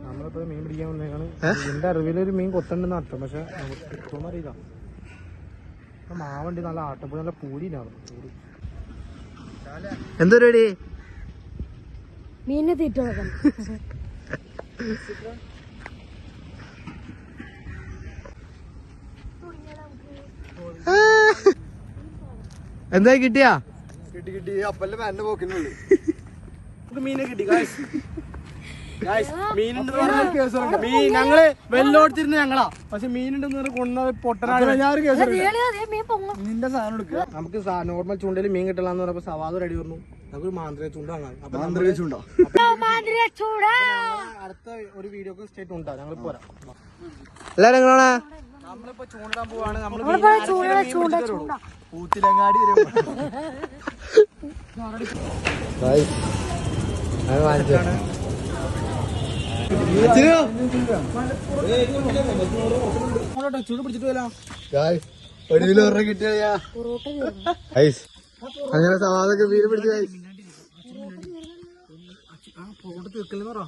നമ്മളിപ്പോ മീൻ പിടിക്കാൻ വന്നേക്കാണ്. എന്റെ അറിവിലൊരു മീൻ കൊത്തണ്ടെന്ന് അർത്ഥം. പക്ഷെ നമുക്ക് കിട്ടുമെന്ന് അറിയില്ല. മാവണ്ടി നല്ല ആട്ടപ്പുഴ നല്ല പൂരിയിലാണ്. എന്താ പരിപാടി? മീനെ തീറ്റ എന്താ കിട്ടിയാ? കിട്ടി അപ്പല്ലേ എന്നെ പോക്കുന്നുള്ളു. മീനെ കിട്ടി ഞങ്ങള് വെല്ലോടത്തിരുന്ന് ഞങ്ങളാ. പക്ഷെ മീനുണ്ടെന്ന് പറഞ്ഞ് കൊണ്ട പൊട്ടനാണ്. നിന്റെ സാധനം എടുക്കുക. നമുക്ക് നോർമൽ ചൂണ്ടയിൽ മീൻ കിട്ടലാന്ന് പറഞ്ഞപ്പോ സവാദ് റെഡി പറഞ്ഞു. നമുക്ക് മാന്ത്രിക ചൂണ്ട വാങ്ങാം. അടുത്ത ഒരു വീഡിയോ സ്റ്റേറ്റ് ഉണ്ടാവും. ഞങ്ങൾ പോരാ. എല്ലാരും നമ്മളിപ്പോ ചൂണ്ടാൻ പോവാണ്. പൂത്തിലങ്ങാടി ചൂട് പിടിച്ചിട്ട് വരാം. ഒരു കിലോ കിട്ടിയാ അങ്ങനെ സവാദൊക്കെ മീൻ പിടിച്ചു. തീർക്കലെന്ന് പറ.